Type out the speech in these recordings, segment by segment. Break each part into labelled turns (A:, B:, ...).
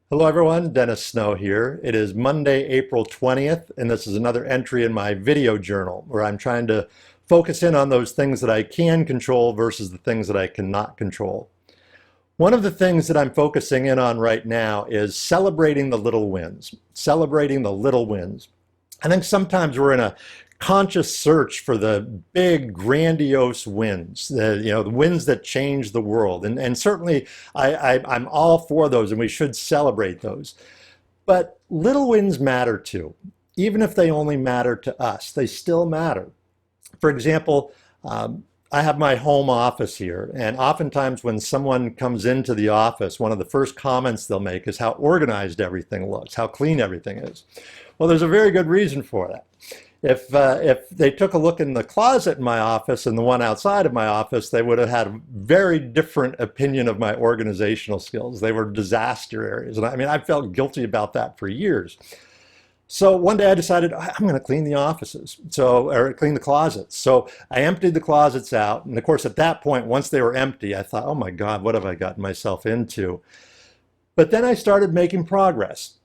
A: Hello everyone, Dennis Snow here. It is Monday, April 20th, and this is another entry in my video journal where I'm trying to focus in on those things that I can control versus the things that I cannot control. One of the things that I'm focusing in on right now is celebrating the little wins. Celebrating the little wins. I think sometimes we're in a conscious search for the big, grandiose wins, the wins that change the world. And certainly I'm all for those, and we should celebrate those. But little wins matter too. Even if they only matter to us, they still matter. For example, I have my home office here, and oftentimes when someone comes into the office, one of the first comments they'll make is how organized everything looks, how clean everything is. Well, there's a very good reason for that. If they took a look in the closet in my office and the one outside of my office, they would have had a very different opinion of my organizational skills. They were disaster areas. And I felt guilty about that for years. So one day I decided I'm going to clean the offices, or clean the closets. So I emptied the closets out. And of course, at that point, once they were empty, I thought, oh my God, what have I gotten myself into? But then I started making progress.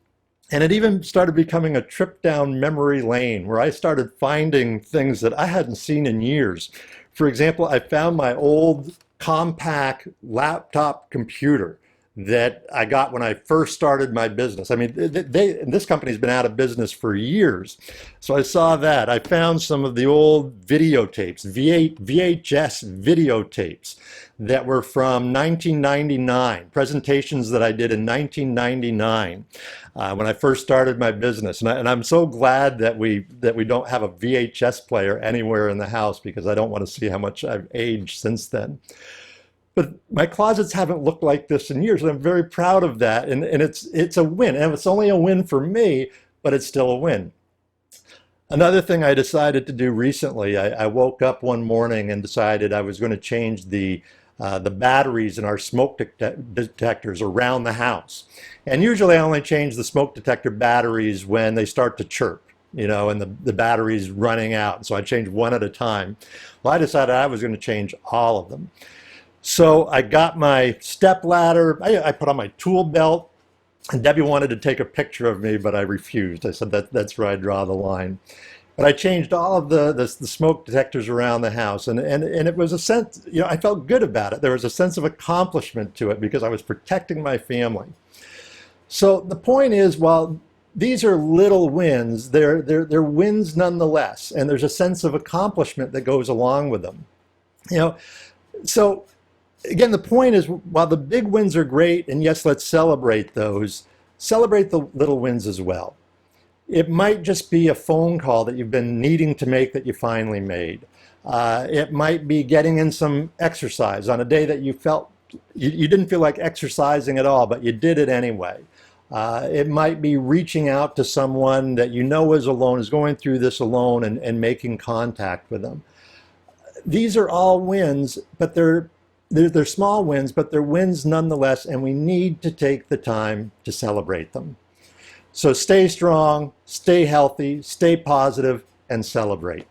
A: And it even started becoming a trip down memory lane where I started finding things that I hadn't seen in years. For example, I found my old compact laptop computer that I got when I first started my business. This company's been out of business for years. So I saw that. I found some of the old videotapes, VHS videotapes that were from 1999, presentations that I did in 1999 when I first started my business. And I'm so glad that we don't have a VHS player anywhere in the house, because I don't want to see how much I've aged since then. But my closets haven't looked like this in years, and I'm very proud of that. And it's a win. And it's only a win for me, but it's still a win. Another thing I decided to do recently, I woke up one morning and decided I was going to change the batteries in our smoke detectors around the house. And usually I only change the smoke detector batteries when they start to chirp, and the battery's running out. So I change one at a time. Well, I decided I was going to change all of them. So I got my step ladder, I put on my tool belt, and Debbie wanted to take a picture of me, but I refused. I said that's where I draw the line. But I changed all of the smoke detectors around the house, and it was a sense, I felt good about it. There was a sense of accomplishment to it because I was protecting my family. So the point is, while these are little wins, they're wins nonetheless, and there's a sense of accomplishment that goes along with them. So again, the point is, while the big wins are great, and yes, let's celebrate those, celebrate the little wins as well. It might just be a phone call that you've been needing to make that you finally made. It might be getting in some exercise on a day that you felt you didn't feel like exercising at all, but you did it anyway. It might be reaching out to someone that you know is alone, is going through this alone, and making contact with them. These are all wins, but they're small wins, but they're wins nonetheless, and we need to take the time to celebrate them. So stay strong, stay healthy, stay positive, and celebrate.